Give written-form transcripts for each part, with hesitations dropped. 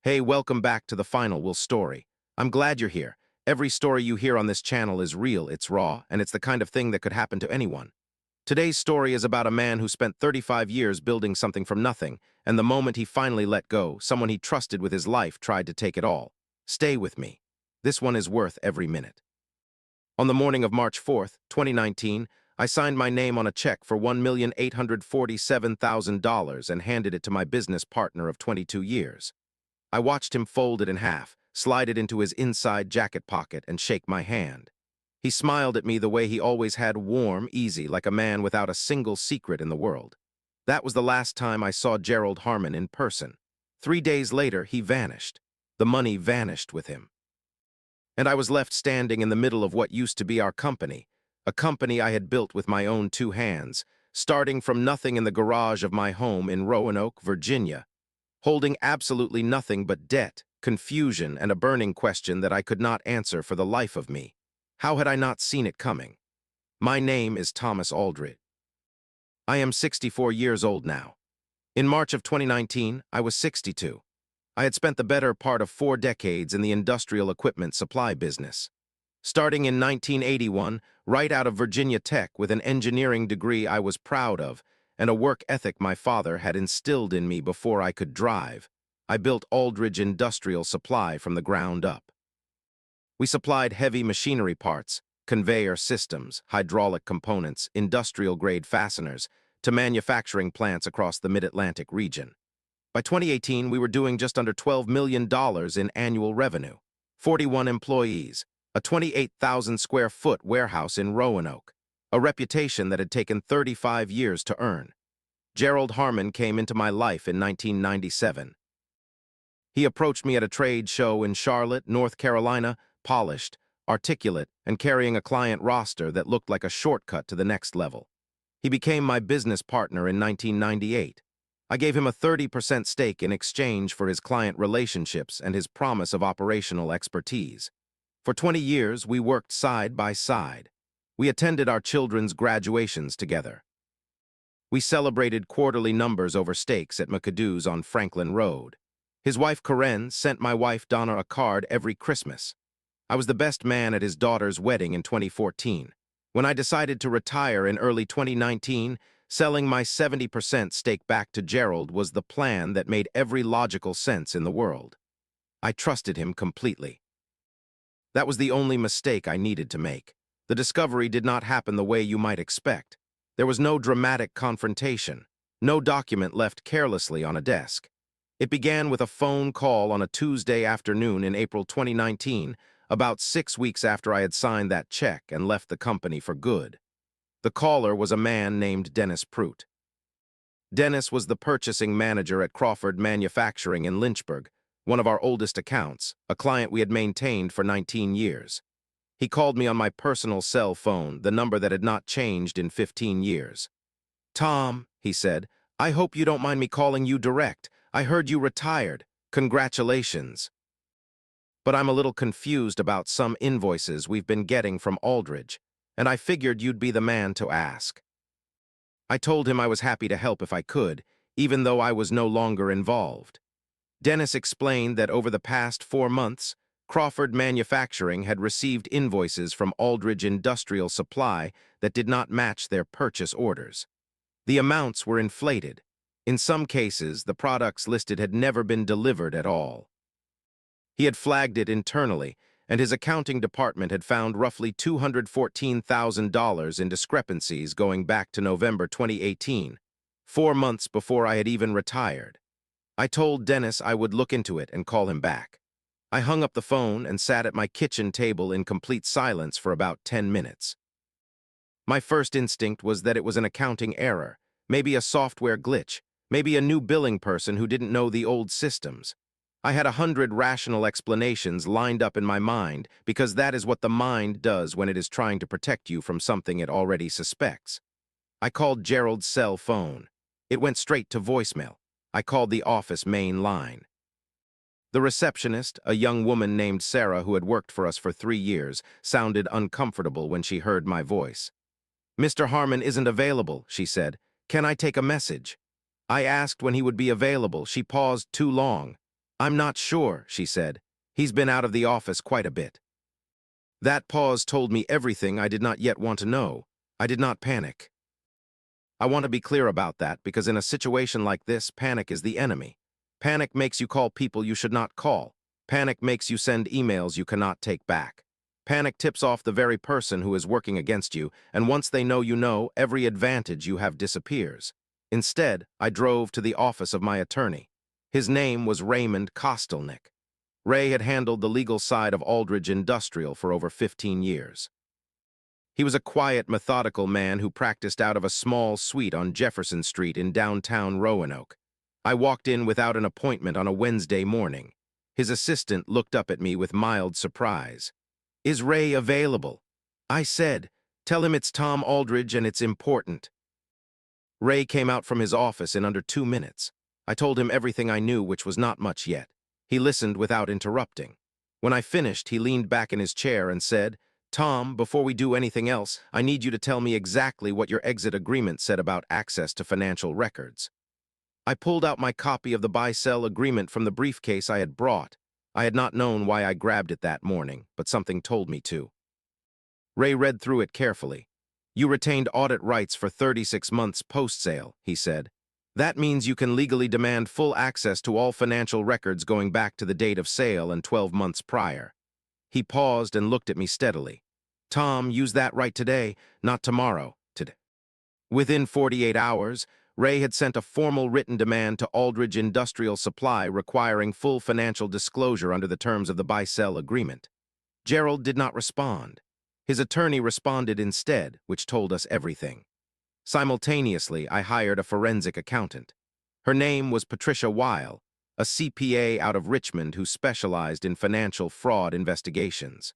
Hey, welcome back to the Final Will story. I'm glad you're here. Every story you hear on this channel is real, it's raw, and it's the kind of thing that could happen to anyone. Today's story is about a man who spent 35 years building something from nothing, and the moment he finally let go, someone he trusted with his life tried to take it all. Stay with me. This one is worth every minute. On the morning of March 4th, 2019, I signed my name on a check for $1,847,000 and handed it to my business partner of 22 years. I watched him fold it in half, slide it into his inside jacket pocket, and shake my hand. He smiled at me the way he always had, warm, easy, like a man without a single secret in the world. That was the last time I saw Gerald Harmon in person. 3 days later, he vanished. The money vanished with him. And I was left standing in the middle of what used to be our company, a company I had built with my own two hands, starting from nothing in the garage of my home in Roanoke, Virginia, holding absolutely nothing but debt, confusion, and a burning question that I could not answer for the life of me. How had I not seen it coming? My name is Thomas Aldridge. I am 64 years old now. In March of 2019, I was 62. I had spent the better part of 4 decades in the industrial equipment supply business. Starting in 1981, right out of Virginia Tech with an engineering degree I was proud of, and a work ethic my father had instilled in me before I could drive, I built Aldridge Industrial Supply from the ground up. We supplied heavy machinery parts, conveyor systems, hydraulic components, industrial-grade fasteners, to manufacturing plants across the Mid-Atlantic region. By 2018, we were doing just under $12 million in annual revenue, 41 employees, a 28,000-square-foot warehouse in Roanoke, a reputation that had taken 35 years to earn. Gerald Harmon came into my life in 1997. He approached me at a trade show in Charlotte, North Carolina, polished, articulate, and carrying a client roster that looked like a shortcut to the next level. He became my business partner in 1998. I gave him a 30% stake in exchange for his client relationships and his promise of operational expertise. For 20 years, we worked side by side. We attended our children's graduations together. We celebrated quarterly numbers over steaks at McAdoo's on Franklin Road. His wife Karen sent my wife Donna a card every Christmas. I was the best man at his daughter's wedding in 2014. When I decided to retire in early 2019, selling my 70% stake back to Gerald was the plan that made every logical sense in the world. I trusted him completely. That was the only mistake I needed to make. The discovery did not happen the way you might expect. There was no dramatic confrontation, no document left carelessly on a desk. It began with a phone call on a Tuesday afternoon in April 2019, about 6 weeks after I had signed that check and left the company for good. The caller was a man named Dennis Pruitt. Dennis was the purchasing manager at Crawford Manufacturing in Lynchburg, one of our oldest accounts, a client we had maintained for 19 years. He called me on my personal cell phone, the number that had not changed in 15 years. "Tom," he said, "I hope you don't mind me calling you direct. I heard you retired. Congratulations. But I'm a little confused about some invoices we've been getting from Aldridge, and I figured you'd be the man to ask." I told him I was happy to help if I could, even though I was no longer involved. Dennis explained that over the past 4 months, Crawford Manufacturing had received invoices from Aldridge Industrial Supply that did not match their purchase orders. The amounts were inflated. In some cases, the products listed had never been delivered at all. He had flagged it internally, and his accounting department had found roughly $214,000 in discrepancies going back to November 2018, 4 months before I had even retired. I told Dennis I would look into it and call him back. I hung up the phone and sat at my kitchen table in complete silence for about 10 minutes. My first instinct was that it was an accounting error, maybe a software glitch, maybe a new billing person who didn't know the old systems. I had 100 rational explanations lined up in my mind because that is what the mind does when it is trying to protect you from something it already suspects. I called Gerald's cell phone. It went straight to voicemail. I called the office main line. The receptionist, a young woman named Sarah who had worked for us for 3 years, sounded uncomfortable when she heard my voice. "Mr. Harmon isn't available," she said. "Can I take a message?" I asked when he would be available. She paused too long. I'm not sure, she said. He's been out of the office quite a bit. That pause told me everything I did not yet want to know. I did not panic. I want to be clear about that because in a situation like this, panic is the enemy. Panic makes you call people you should not call. Panic makes you send emails you cannot take back. Panic tips off the very person who is working against you, and once they know you know, every advantage you have disappears. Instead, I drove to the office of my attorney. His name was Raymond Kostelnik. Ray had handled the legal side of Aldridge Industrial for over 15 years. He was a quiet, methodical man who practiced out of a small suite on Jefferson Street in downtown Roanoke. I walked in without an appointment on a Wednesday morning. His assistant looked up at me with mild surprise. "Is Ray available?" I said, "Tell him it's Tom Aldridge and it's important." Ray came out from his office in under 2 minutes. I told him everything I knew, which was not much yet. He listened without interrupting. When I finished, he leaned back in his chair and said, "Tom, before we do anything else, I need you to tell me exactly what your exit agreement said about access to financial records." I pulled out my copy of the buy-sell agreement from the briefcase I had brought. I had not known why I grabbed it that morning, but something told me to. Ray read through it carefully. "You retained audit rights for 36 months post-sale," he said. "That means you can legally demand full access to all financial records going back to the date of sale and 12 months prior." He paused and looked at me steadily. "Tom, use that right today, not tomorrow, today." Within 48 hours, Ray had sent a formal written demand to Aldridge Industrial Supply requiring full financial disclosure under the terms of the buy-sell agreement. Gerald did not respond. His attorney responded instead, which told us everything. Simultaneously, I hired a forensic accountant. Her name was Patricia Weil, a CPA out of Richmond who specialized in financial fraud investigations.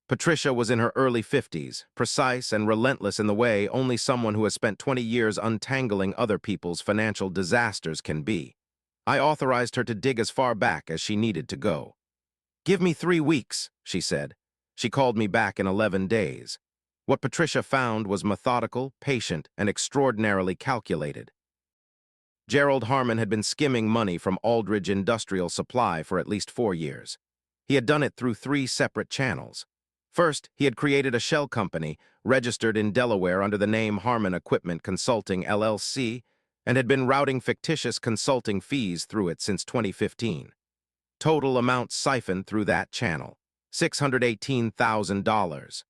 Patricia was in her early 50s, precise and relentless in the way only someone who has spent 20 years untangling other people's financial disasters can be. I authorized her to dig as far back as she needed to go. "Give me 3 weeks," she said. She called me back in 11 days. What Patricia found was methodical, patient, and extraordinarily calculated. Gerald Harmon had been skimming money from Aldridge Industrial Supply for at least 4 years. He had done it through 3 separate channels. First, he had created a shell company, registered in Delaware under the name Harmon Equipment Consulting, LLC, and had been routing fictitious consulting fees through it since 2015. Total amount siphoned through that channel, $618,000.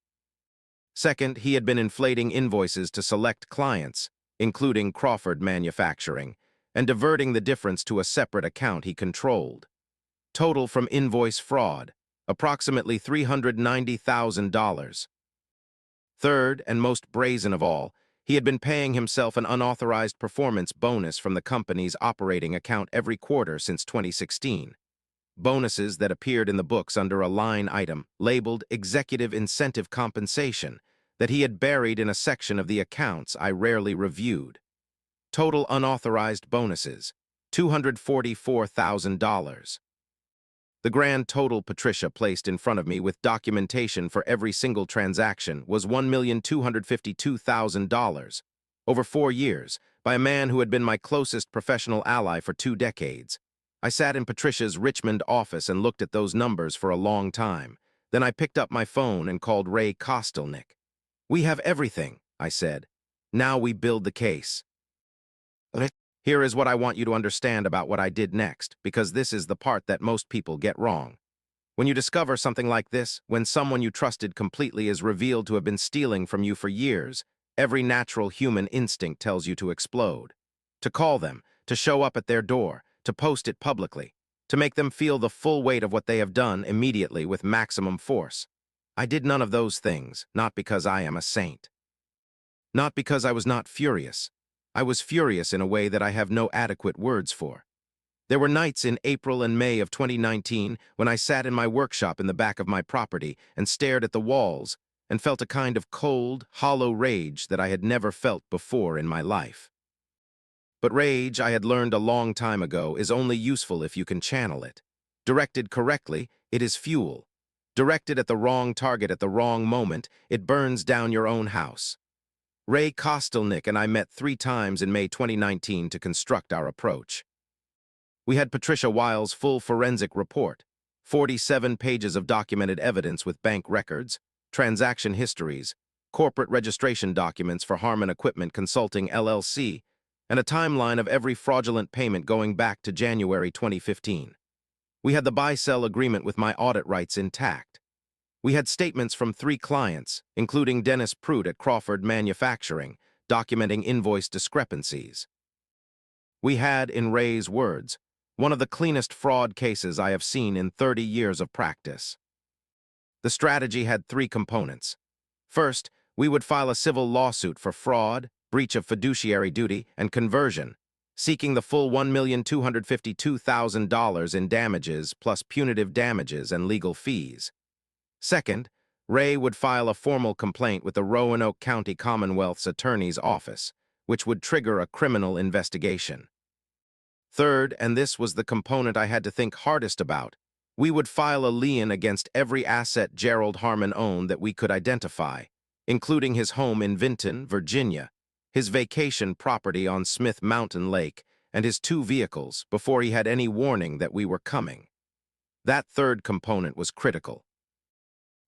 Second, he had been inflating invoices to select clients, including Crawford Manufacturing, and diverting the difference to a separate account he controlled. Total from invoice fraud, approximately $390,000. Third, and most brazen of all, he had been paying himself an unauthorized performance bonus from the company's operating account every quarter since 2016. Bonuses that appeared in the books under a line item labeled Executive Incentive Compensation that he had buried in a section of the accounts I rarely reviewed. Total unauthorized bonuses, $244,000. The grand total Patricia placed in front of me with documentation for every single transaction was $1,252,000, over 4 years, by a man who had been my closest professional ally for 2 decades. I sat in Patricia's Richmond office and looked at those numbers for a long time. Then I picked up my phone and called Ray Kostelnik. "We have everything," I said. "Now we build the case." Here is what I want you to understand about what I did next, because this is the part that most people get wrong. When you discover something like this, when someone you trusted completely is revealed to have been stealing from you for years, every natural human instinct tells you to explode. To call them, to show up at their door, to post it publicly, to make them feel the full weight of what they have done immediately with maximum force. I did none of those things, not because I am a saint. Not because I was not furious. I was furious in a way that I have no adequate words for. There were nights in April and May of 2019 when I sat in my workshop in the back of my property and stared at the walls and felt a kind of cold, hollow rage that I had never felt before in my life. But rage, I had learned a long time ago, is only useful if you can channel it. Directed correctly, it is fuel. Directed at the wrong target at the wrong moment, it burns down your own house. Ray Kostelnik and I met 3 times in May 2019 to construct our approach. We had Patricia Wiles' full forensic report, 47 pages of documented evidence with bank records, transaction histories, corporate registration documents for Harmon Equipment Consulting LLC, and a timeline of every fraudulent payment going back to January 2015. We had the buy-sell agreement with my audit rights intact. We had statements from 3 clients, including Dennis Pruitt at Crawford Manufacturing, documenting invoice discrepancies. We had, in Ray's words, one of the cleanest fraud cases I have seen in 30 years of practice. The strategy had 3 components. First, we would file a civil lawsuit for fraud, breach of fiduciary duty, and conversion, seeking the full $1,252,000 in damages plus punitive damages and legal fees. Second, Ray would file a formal complaint with the Roanoke County Commonwealth's Attorney's Office, which would trigger a criminal investigation. Third, and this was the component I had to think hardest about, we would file a lien against every asset Gerald Harmon owned that we could identify, including his home in Vinton, Virginia, his vacation property on Smith Mountain Lake, and his 2 vehicles before he had any warning that we were coming. That third component was critical.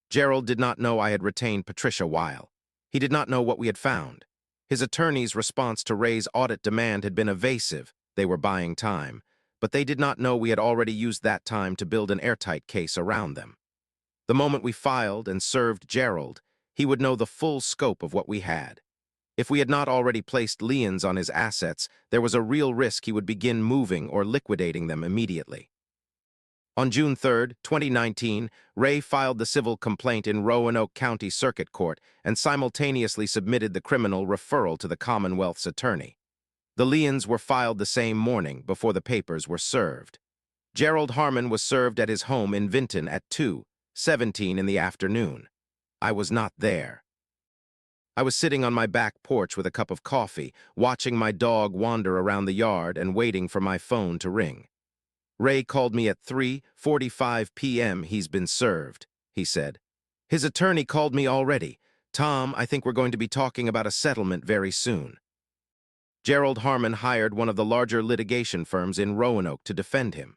Gerald did not know I had retained Patricia Weil. He did not know what we had found. His attorney's response to Ray's audit demand had been evasive. They were buying time, but they did not know we had already used that time to build an airtight case around them. The moment we filed and served Gerald, he would know the full scope of what we had. If we had not already placed liens on his assets, there was a real risk he would begin moving or liquidating them immediately. On June 3, 2019, Ray filed the civil complaint in Roanoke County Circuit Court and simultaneously submitted the criminal referral to the Commonwealth's attorney. The liens were filed the same morning before the papers were served. Gerald Harmon was served at his home in Vinton at 2:17 in the afternoon. I was not there. I was sitting on my back porch with a cup of coffee, watching my dog wander around the yard and waiting for my phone to ring. Ray called me at 3:45 p.m. He's been served, he said. His attorney called me already. Tom, I think we're going to be talking about a settlement very soon. Gerald Harmon hired one of the larger litigation firms in Roanoke to defend him.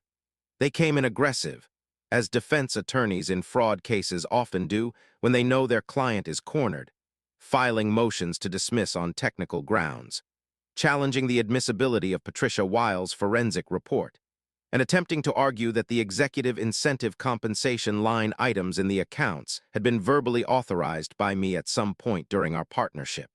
They came in aggressive, as defense attorneys in fraud cases often do when they know their client is cornered, filing motions to dismiss on technical grounds, challenging the admissibility of Patricia Wiles' forensic report, and attempting to argue that the executive incentive compensation line items in the accounts had been verbally authorized by me at some point during our partnership.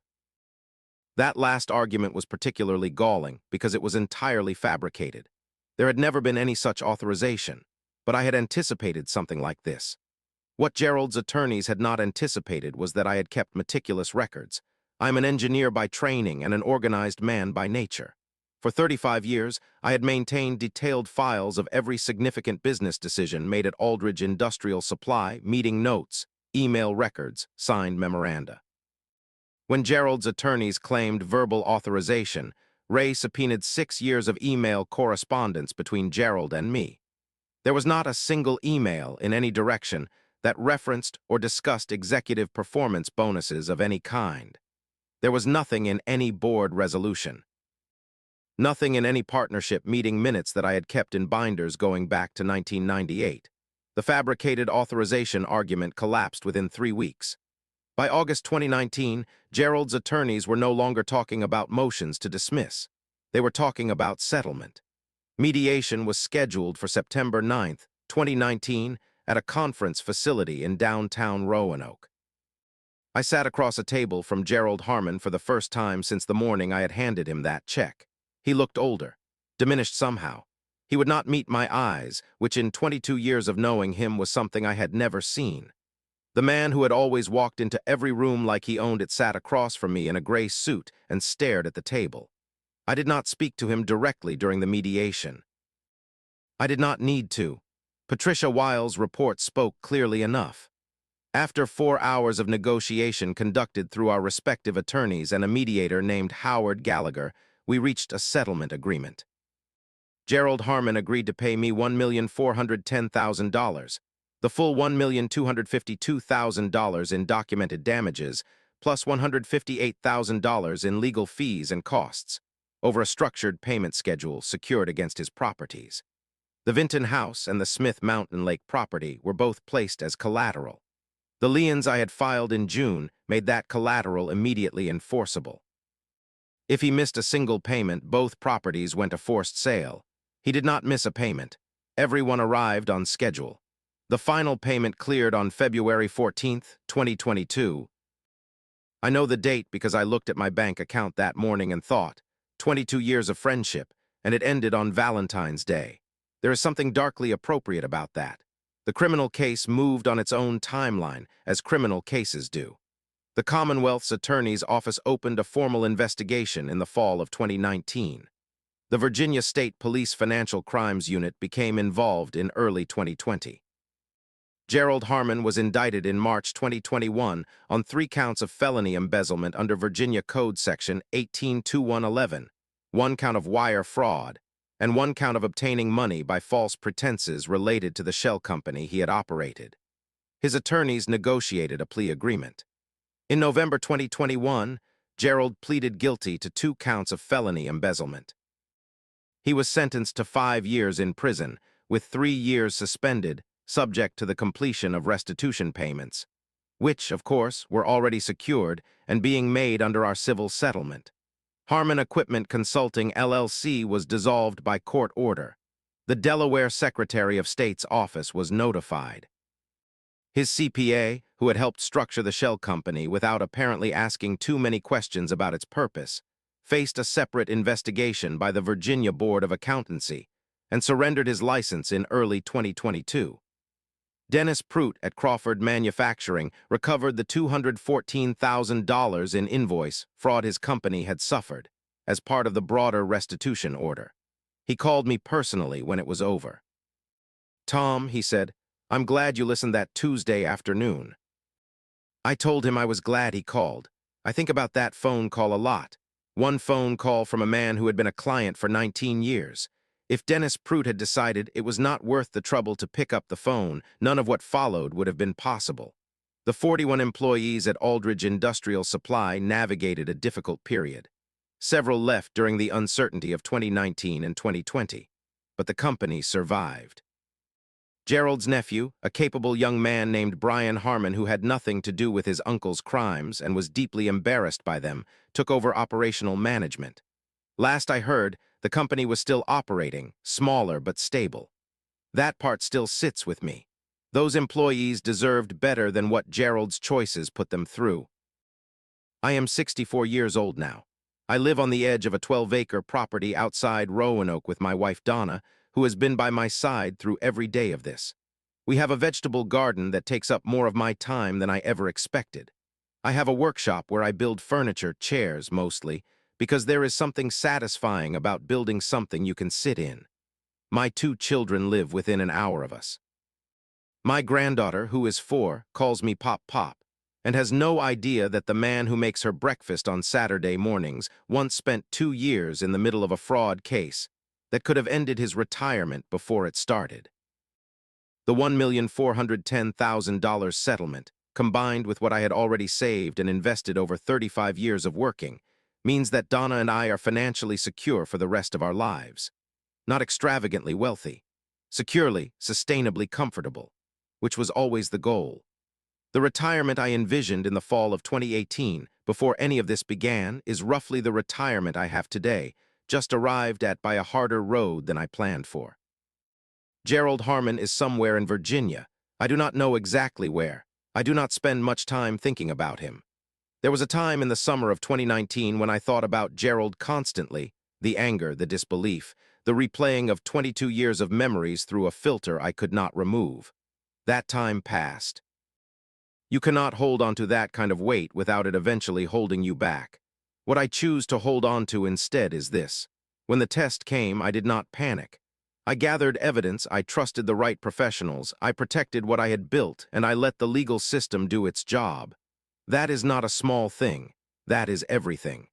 That last argument was particularly galling because it was entirely fabricated. There had never been any such authorization, but I had anticipated something like this. What Gerald's attorneys had not anticipated was that I had kept meticulous records. I'm an engineer by training and an organized man by nature. For 35 years, I had maintained detailed files of every significant business decision made at Aldridge Industrial Supply, meeting notes, email records, signed memoranda. When Gerald's attorneys claimed verbal authorization, Ray subpoenaed 6 years of email correspondence between Gerald and me. There was not a single email in any direction that referenced or discussed executive performance bonuses of any kind. There was nothing in any board resolution. Nothing in any partnership meeting minutes that I had kept in binders going back to 1998. The fabricated authorization argument collapsed within 3 weeks. By August 2019, Gerald's attorneys were no longer talking about motions to dismiss. They were talking about settlement. Mediation was scheduled for September 9, 2019, at a conference facility in downtown Roanoke. I sat across a table from Gerald Harmon for the first time since the morning I had handed him that check. He looked older, diminished somehow. He would not meet my eyes, which in 22 years of knowing him was something I had never seen. The man who had always walked into every room like he owned it sat across from me in a gray suit and stared at the table. I did not speak to him directly during the mediation. I did not need to. Patricia Wiles' report spoke clearly enough. After 4 hours of negotiation conducted through our respective attorneys and a mediator named Howard Gallagher, we reached a settlement agreement. Gerald Harmon agreed to pay me $1,410,000, the full $1,252,000 in documented damages, plus $158,000 in legal fees and costs. over a structured payment schedule secured against his properties. The Vinton House and the Smith Mountain Lake property were both placed as collateral. The liens I had filed in June made that collateral immediately enforceable. If he missed a single payment, both properties went to forced sale. He did not miss a payment. Everyone arrived on schedule. The final payment cleared on February 14th, 2022. I know the date because I looked at my bank account that morning and thought, 22 years of friendship, and it ended on Valentine's Day. There is something darkly appropriate about that. The criminal case moved on its own timeline, as criminal cases do. The Commonwealth's Attorney's Office opened a formal investigation in the fall of 2019. The Virginia State Police Financial Crimes Unit became involved in early 2020. Gerald Harmon was indicted in March 2021 on 3 counts of felony embezzlement under Virginia Code Section 182111, 1 count of wire fraud, and 1 count of obtaining money by false pretenses related to the shell company he had operated. His attorneys negotiated a plea agreement. In November 2021, Gerald pleaded guilty to 2 counts of felony embezzlement. He was sentenced to 5 years in prison, with 3 years suspended, subject to the completion of restitution payments, which, of course, were already secured and being made under our civil settlement. Harmon Equipment Consulting, LLC was dissolved by court order. The Delaware Secretary of State's office was notified. His CPA, who had helped structure the shell company without apparently asking too many questions about its purpose, faced a separate investigation by the Virginia Board of Accountancy and surrendered his license in early 2022. Dennis Pruitt at Crawford Manufacturing recovered the $214,000 in invoice fraud his company had suffered as part of the broader restitution order. He called me personally when it was over. "Tom," he said, "I'm glad you listened that Tuesday afternoon." I told him I was glad he called. I think about that phone call a lot. One phone call from a man who had been a client for 19 years. If Dennis Pruitt had decided it was not worth the trouble to pick up the phone, none of what followed would have been possible. The 41 employees at Aldridge Industrial Supply navigated a difficult period. Several left during the uncertainty of 2019 and 2020, but the company survived. Gerald's nephew, a capable young man named Brian Harmon who had nothing to do with his uncle's crimes and was deeply embarrassed by them, took over operational management. Last I heard, the company was still operating, smaller but stable. That part still sits with me. Those employees deserved better than what Gerald's choices put them through. I am 64 years old now. I live on the edge of a 12-acre property outside Roanoke with my wife Donna, who has been by my side through every day of this. We have a vegetable garden that takes up more of my time than I ever expected. I have a workshop where I build furniture, chairs mostly, because there is something satisfying about building something you can sit in. My 2 children live within an hour of us. My granddaughter, who is 4, calls me Pop Pop, and has no idea that the man who makes her breakfast on Saturday mornings once spent 2 years in the middle of a fraud case that could have ended his retirement before it started. The $1,410,000 settlement, combined with what I had already saved and invested over 35 years of working, means that Donna and I are financially secure for the rest of our lives. Not extravagantly wealthy, securely, sustainably comfortable, which was always the goal. The retirement I envisioned in the fall of 2018, before any of this began, is roughly the retirement I have today, just arrived at by a harder road than I planned for. Gerald Harmon is somewhere in Virginia. I do not know exactly where. I do not spend much time thinking about him. There was a time in the summer of 2019 when I thought about Gerald constantly, the anger, the disbelief, the replaying of 22 years of memories through a filter I could not remove. That time passed. You cannot hold on to that kind of weight without it eventually holding you back. What I choose to hold on to instead is this. When the test came, I did not panic. I gathered evidence, I trusted the right professionals, I protected what I had built, and I let the legal system do its job. That is not a small thing. That is everything.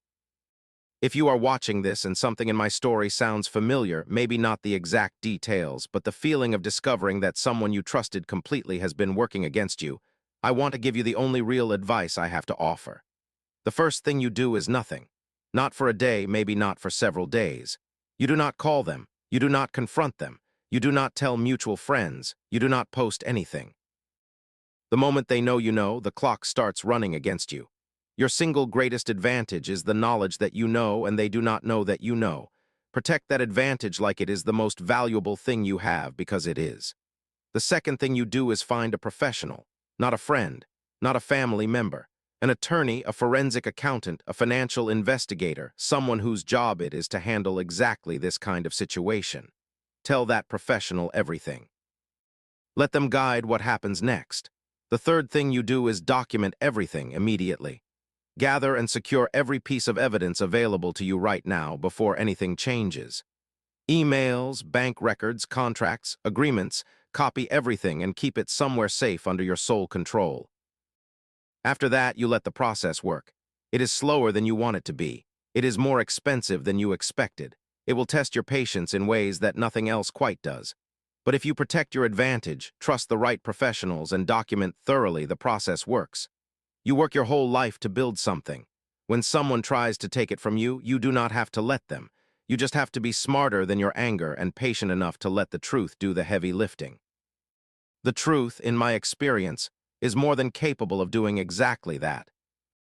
If you are watching this and something in my story sounds familiar, maybe not the exact details, but the feeling of discovering that someone you trusted completely has been working against you, I want to give you the only real advice I have to offer. The first thing you do is nothing. Not for a day, maybe not for several days. You do not call them. You do not confront them. You do not tell mutual friends. You do not post anything. The moment they know you know, the clock starts running against you. Your single greatest advantage is the knowledge that you know and they do not know that you know. Protect that advantage like it is the most valuable thing you have, because it is. The second thing you do is find a professional, not a friend, not a family member, an attorney, a forensic accountant, a financial investigator, someone whose job it is to handle exactly this kind of situation. Tell that professional everything. Let them guide what happens next. The third thing you do is document everything immediately. Gather and secure every piece of evidence available to you right now before anything changes. Emails, bank records, contracts, agreements, copy everything and keep it somewhere safe under your sole control. After that, you let the process work. It is slower than you want it to be. It is more expensive than you expected. It will test your patience in ways that nothing else quite does. But if you protect your advantage, trust the right professionals, and document thoroughly, the process works. You work your whole life to build something. When someone tries to take it from you, you do not have to let them. You just have to be smarter than your anger and patient enough to let the truth do the heavy lifting. The truth, in my experience, is more than capable of doing exactly that.